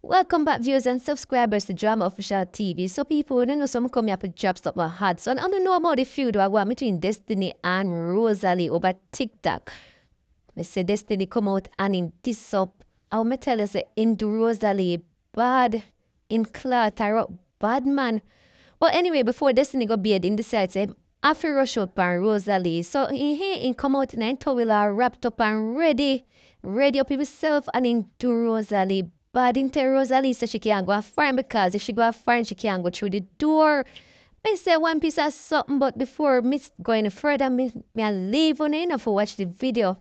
Welcome back, viewers and subscribers to Drama Official TV. So people, you know, some come here to drop stuff my heart. So I don't know about the feud I want between Destiny and Roselaee over TikTok. I say Destiny come out and him this up. I'll me tell you say into Roselaee bad in Clara bad man. But anyway, before Destiny got beard in decide say after rush up and Roselaee. So he come out in towel wrapped up and ready up himself and into Roselaee. But into Roselaee said she can't go far because if she go far she can't go through the door. I say one piece of something, but before me going further, me leave on in for watch the video.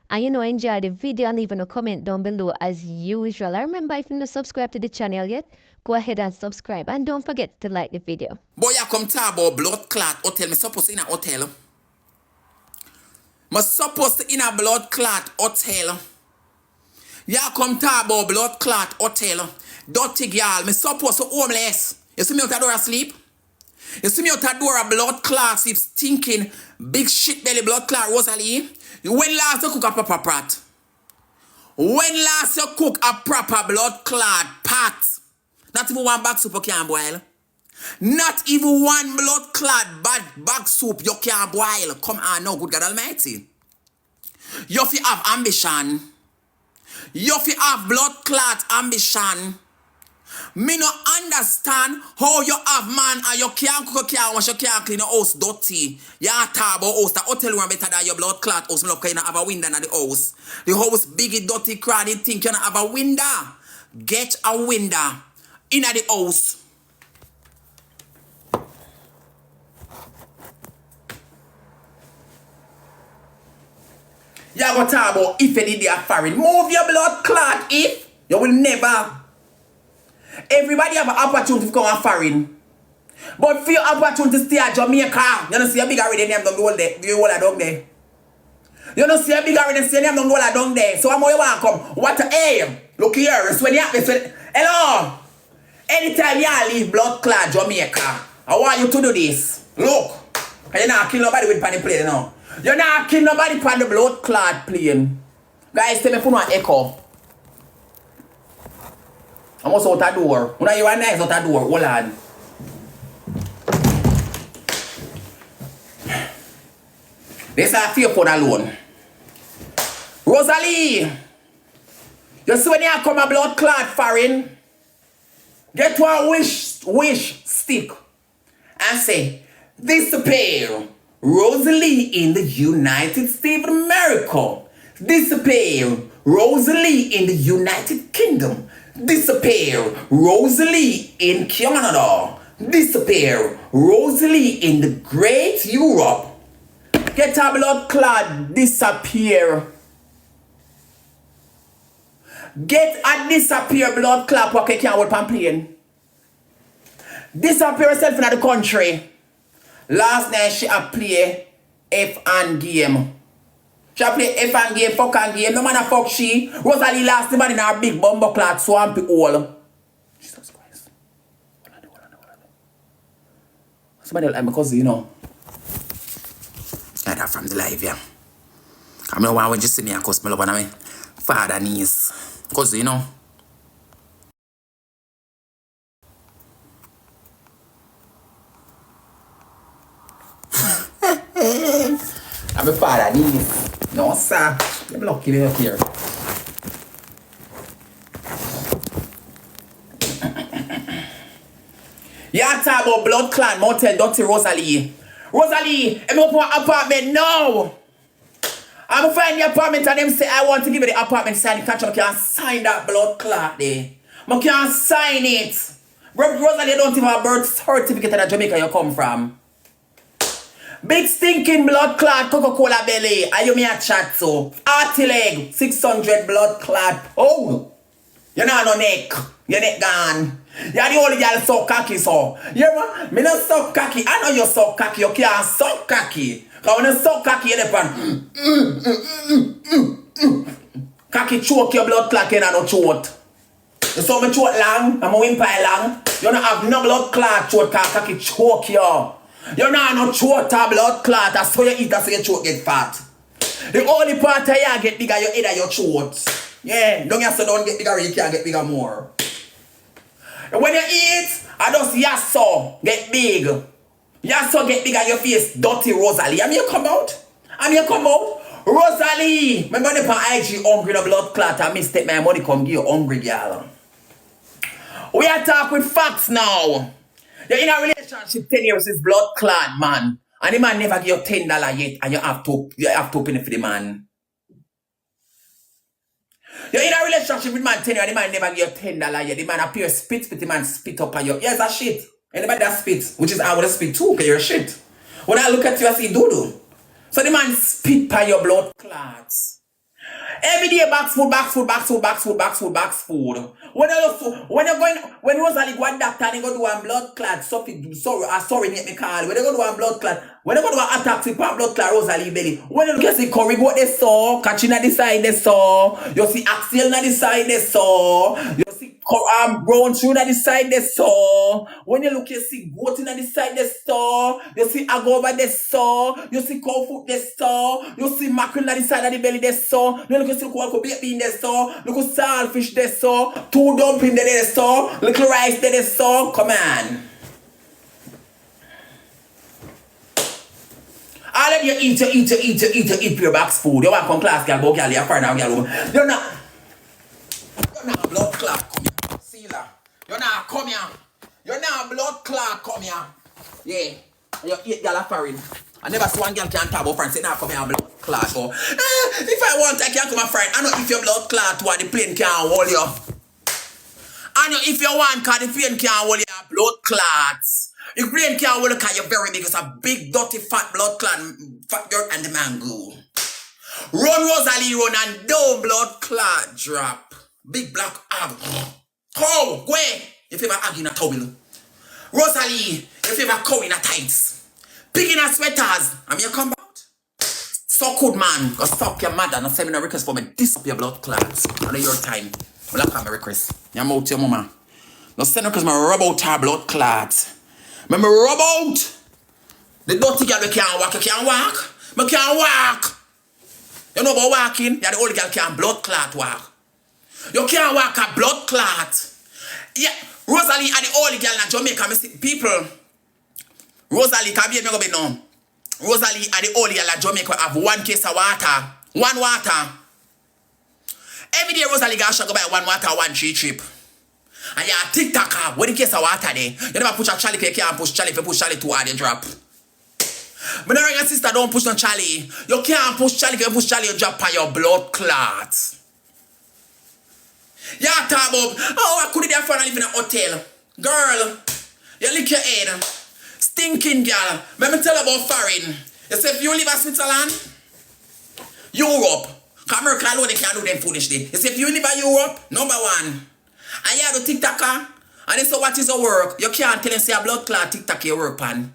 And you know, enjoy the video and leave a comment down below as usual. I remember if you're not subscribed to the channel yet, go ahead and subscribe. And don't forget to like the video. Boy, I come talk about blood clot hotel. Me supposed to in a hotel. Me supposed to in a blood clot hotel. Ya come talk about blood clot hotel. Dirty girl. Me supposed to homeless. You see me out the door asleep? You see me out the door a blood clot sleep stinking big shit belly blood clot Roselaee? When last you cook a proper pot? When last you cook a proper blood clot pot? Not even one bag soup you can boil. Not even one blood clot bag soup you can boil. Come on now, good God Almighty. You fi have ambition. You fi have blood clot ambition. Me no understand how you have man and you can't cook, you can't wash, you can't clean your house dirty. You talk about house. The hotel room better than your blood clot house. Look, you don't have a window in the house. The house big, dirty, crowded, you think you don't have a window. Get a window in the house. You go talk about if you did the foreign. Move your blood clot if you will never. Everybody have an opportunity to come and foreign. But for your opportunity to stay at Jamaica, you don't see a big already name down the whole there. You all down there. You don't see a big already name down the whole down there. So I'm more you want to come. What a aim. Look here. It's when you have this. Hello. Anytime you leave blood clot Jamaica, I want you to do this. Look. You're not killing nobody with pan plane now. You're not killing nobody pan the blood clot plane. Guys, tell me if you want echo. I'm also out the door. When you are nice out the door, hold on. This is a fear for alone. Roselaee, you see when you come a blood clot foreign, get one wish stick and say, disappear. Roselaee in the United States of America. Disappear. Roselaee in the United Kingdom. Disappear. Roselaee in Canada. Disappear. Roselaee in the Great Europe. Get a blood clot. Disappear. Get a disappear blood clot. Okay, can't hold on plane. Disappear yourself in the country. Last night she a play F and game. She a play F and game, fuck and game. No man a fuck she. Roselaee last the man in her big bumbo clot swampy hole. Jesus Christ. Somebody like my cousin, you know. Yeah, that from the live, yeah. I'm the one when you see me and cuss me love on my father niece. Cousin, you know. I'm a father niece. No, sir. I'm lucky to be here. You talk about blood clan, motel, dirty Roselaee. Roselaee, I'm up for an apartment now. I'm find the apartment and them say I want to give you the apartment sign the contract. I can't sign that blood clot there. I can't sign it. Roselaee don't even have a birth certificate in Jamaica you come from. Big stinking blood clot Coca-Cola belly. Are you me a chat so? Arty leg, 600 blood clot. Oh, you're not no neck. Your neck gone. You're the only girl so cocky so. You know, me not suck cocky. I know you suck cocky. You can't suck cocky. Because when you suck cocky, you're cocky choke your blood clot in and no throat. You saw me throat long, I'm a whimper long. You don't have no blood clot throat because cocky choke you. You not no throat or blood clot. That's how you eat, that's how your throat get fat. The only part of you get bigger, your head and your throat. Yeah, don't you have to don't get bigger, you can't get bigger more. When you eat, I just yasso get big. Yasso get big and your face dirty, Roselaee. I'm here come out. Roselaee. Remember the IG hungry the blood clot. I mistake my money come give you hungry girl. We are talking with facts now. You're in a relationship 10 years with blood clot, man. And the man never give you $10 yet, and you have to open it for the man. You're in a relationship with man 10 years, and the man never give you $10 yet. The man appears spit, the man spit up on you. Yes, that's shit. Anybody that spit, which is I would spit too, because you're shit. When I look at you, I see doo-doo. So the man spit by your blood clots. Every day box food. When Roselaee go to doctor and he go do one blood clot, sorry, make me call. When they go do one blood clot, when they go do an attack for blood clot, Roselaee belly. When you look at see Curry go they saw, Katrina the side they saw, you see Axel na the side they saw, you see Brown Shoe na the side they saw. When you look, you see Goat na the side they saw, you see Agoba they saw, you see Cow Foot they saw, you see Mackerel na the side of the belly they saw, you look at see Cow Bean they saw, look at Saltfish they saw, 2 dumpling they saw, little rice they saw. Come on. All of you eat your box food. You want to come class, girl, but girl, you're far now, girl. You're not blood clot, come here. Sealer. You're not come here. You're not blood clot, come here. Yeah. You eat girl foreign. I never saw one girl can talk about friends say, nah, come here, blood clot. So, if I want, I can come a friend. I know if your blood clot, what the plane can't hold you. I know if you want, because the plane can't hold your blood clots. If plane can't hold you, because you're very big. It's a big, dirty, fat blood clot, fat dirt and the mango. Run, Roselaee, run, and no blood clot drop. Big black arm. Oh, go ahead. If you ever hug in a towel. Roselaee, if you ever cow in a tights. Pig in a sweaters. And you come out. So good, man. Go suck your mother. No send me no request for me. This up your blood clots. I know your time. Well, I can't request. You mouth your mama. No send request me rub out her blood clots. Me rub out. The dirty girl can't walk. You can't walk. Me can't walk. You know about walking? You're the only girl can't blood clot walk. You can't walk a blood clot. Yeah, Roselaee are the only girl in Jamaica. People, Roselaee, can be no be no. Roselaee are the only girl in Jamaica have 1 case of water. 1 water. Every day Roselaee gotta go buy 1 water, 1 trip. And you're a TikToker. When the case of water there, you never push a Charlie, you can't push Charlie. If you push Charlie too hard, you drop. But now your sister don't push no Charlie. You can't push Charlie. If you push Charlie, you drop by your blood clots. Yeah, talk about, oh, I couldn't afford to live in a hotel. Girl, you lick your head. Stinking girl. Let me tell you about foreign. You say if you live in Switzerland, Europe, America alone, they can't do them foolishly. You say if you live in Europe, number 1. And you have the TikToker, and they say what is your work? You can't tell them say a blood clot TikTok your work pan.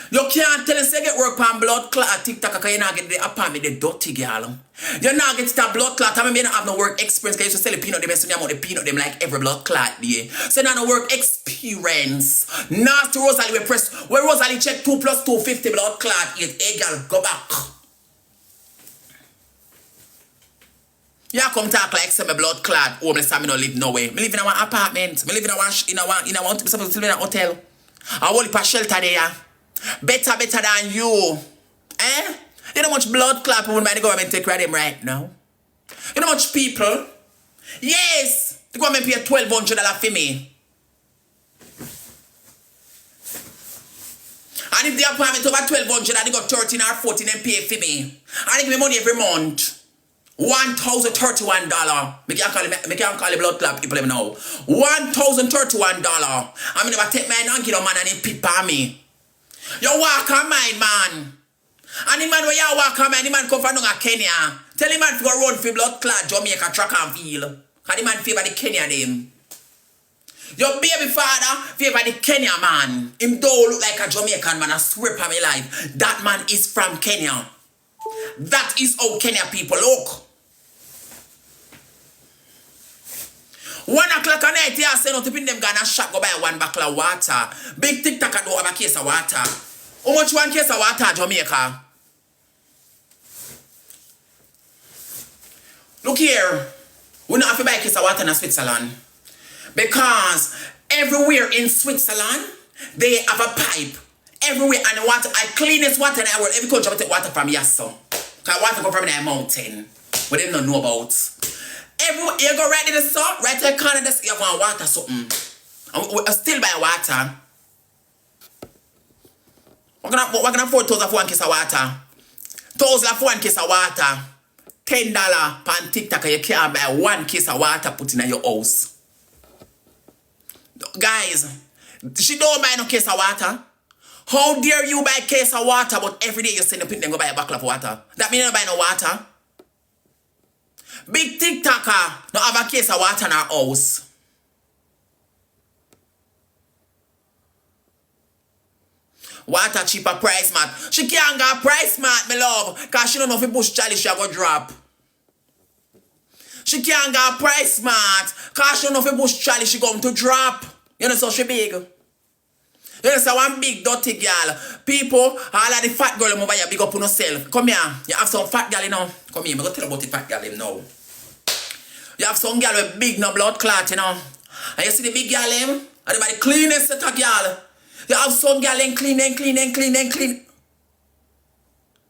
You can't tell them say get work pan blood clot TikTok because you not get the apartment, the dirty girl. You not get that blood clot. I mean, you don't have no work experience because you used to sell the peanut them and so you amount the peanut them like every blood clot there. So you not no work experience. Nasty Roselaee we press. When Roselaee check 2 + 2, 50 blood clot, hey girl, go back. You come talk like some blood clot homeless and me no live nowhere. Me live in a 1 apartment. Me live in a one supposed to live in a hotel. I want a shelter there. Better than you. Eh? You know how much blood clot people by the government take care of them right now? You know how much people? Yes! The government pay $1,200 for me. And if the apartment over $1,200, they got 13 or 14 and pay for me. And they give me money every month. $1,031. Me can't call the blood clot people let me know. $1,031. I mean, never take my donkey no man and he pip on me. You walk on mine, man. And the man where you walk on mine, the man come from Kenya. Tell the man to go run for blood clot Jamaica track and field. Because the man favor the Kenya them. Your baby father favor the Kenya man. Him don't look like a Jamaican man. I swear by my life. That man is from Kenya. That is how Kenya people look. 1 o'clock at night, yeah, say no to pin them gonna shop go buy 1 bottle of water. Big TikToker don't have a case of water. How much 1 case of water, Jamaica? Look here. We don't have to buy a case of water in Switzerland. Because everywhere in Switzerland, they have a pipe. Everywhere, and the water, I cleanest water in the world. Every country I take water from Yasso. Because water come from the mountain. But they don't know about. Everywhere, you go right to the sun, right to the corner, you want water something. And we still buy water. We're gonna afford 1,000 for 1 case of water. 1,000 for 1 case of water. $10 per TikTok, you can't buy 1 case of water put in your house. Guys, she don't buy no case of water. How dare you buy a case of water, but every day you send them go buy a bottle of water? That means you don't buy no water. Big TikToker don't have a case of water in her house. Water cheaper price mat. She can't get a price mat, my love, because she don't know if it push Charlie, she go drop. She can't get a price mat, because she don't know if it push Charlie, she going to drop. You know, so she big. You know, so one big dirty girl. People, all of the fat girl over here, big up on yourself. Come here. You have some fat girl, you know. Come here, I'm going to tell you about the fat girl, you know. You have some girl with big no blood clot, you know. And you see the big girl, and the body cleanest set of girl. You have some girl and clean. You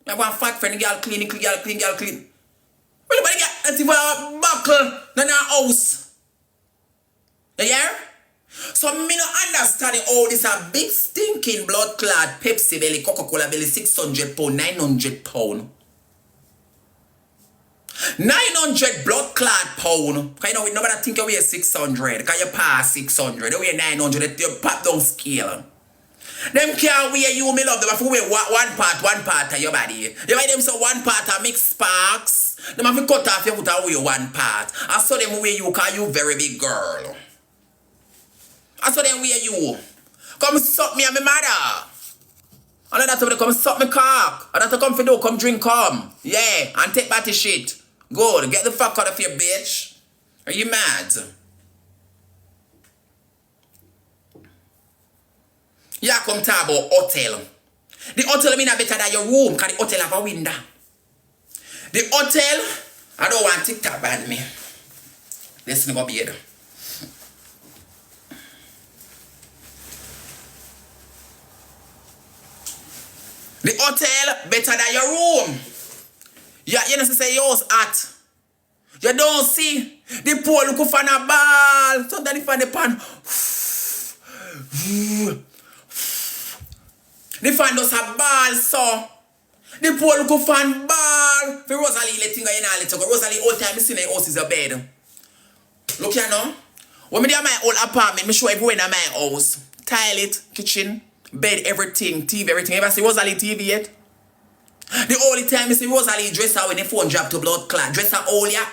have one fat friend, girl clean. Well, the body get as if a buckle in our house. You hear? So me no understand all this a big stinking blood clot Pepsi belly, Coca-Cola belly, 600 pound, 900 pound. 900 blood clot pound. Because you know, we nobody think you weigh 600. Because you pass 600. You weigh 900. You pop down scale. Them can't weigh you, me love. Them have to weigh one part of your body. You buy them so one part of mixed sparks. Them have to cut off your foot and weigh one part. I saw them weigh you because you very big girl. I saw them weigh you. Come suck me and my mother. And then that's come suck me cock. And that's come for do, come drink, come. Yeah, and take back the shit. Good, get the fuck out of here, bitch. Are you mad? Yeah, come talk about hotel. The hotel mean better than your room, because the hotel have a window. The hotel, I don't want TikTok ban me. Listen, go be here. The hotel better than your room. Yeah, you know say yours hot. You don't see the poor look for a ball. Sometimes if the pan. The fan does a ball, so. The poor look for a ball. For Roselaee, letting go in all it. Roselaee, all time, I see my house is a bed. Look here now. When I do my old apartment, I show everywhere in my house. Toilet, kitchen, bed, everything, TV, everything. Ever see Roselaee TV yet? The only time I see Roselaee dress her when the phone drop to blood clot. Dress her all ya.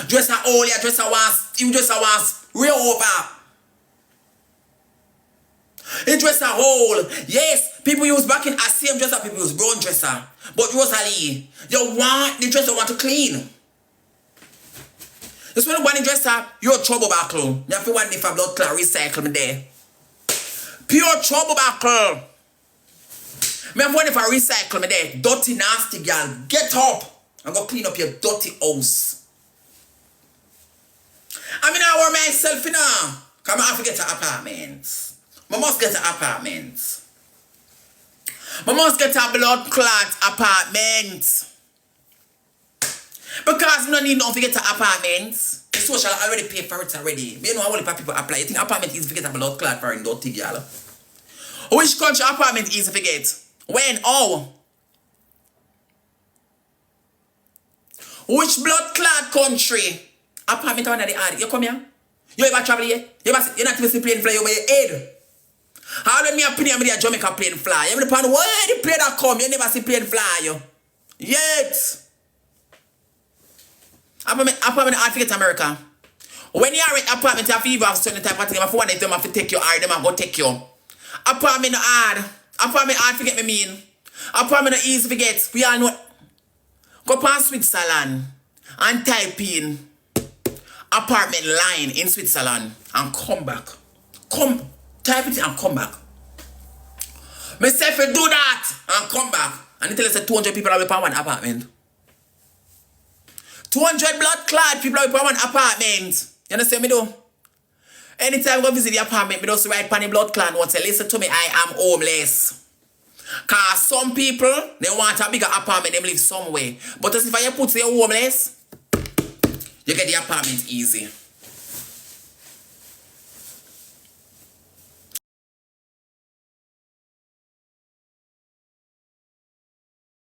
Dress her all ya. Dress her once. You dress her once. Real over. You dress her whole. Yes, people use back in same dresser, people use brown dresser. But Roselaee, you want the dresser want to clean. Just when you want the dresser, you're trouble buckle. You have to want the for blood clot recycle me there. Pure trouble buckle. Me have one if I recycle me there. Dirty, nasty girl. Get up and go clean up your dirty house. I mean, I want myself, you know. Come on, I have to get an apartment. I must get an apartment. I must get a blood clot apartment. Because no need no to get an apartment. The social already pay for it already. You know how many people apply. You think apartment is to get a blood clot for a dirty girl? Which country apartment is to get? When? Oh. Which blood clot country? Apartment on the ad. You come here? You ever travel here? You're not even see plane fly over your head. How let me opinion with the Jamaica plane fly? You never where the plane that come, you never see plane fly you. Yet. Apartment I forget America. When you are in apartment, you have to have certain type of thing. If you want them have to take you or them have to take you. Apartment hard. Apartment hard forget me mean. Apartment easy forget. We all know. Go past Switzerland and type in apartment line in Switzerland and come back. Type it and come back. Myself do that and come back. And it tells us 200 people are in one apartment. 200 blood clot people are in one apartment. You understand me though? Anytime I go visit the apartment, me just write pan the blood clan and say, listen to me, I am homeless. Cause some people, they want a bigger apartment, they live somewhere. But as if you put say you're homeless, you get the apartment easy.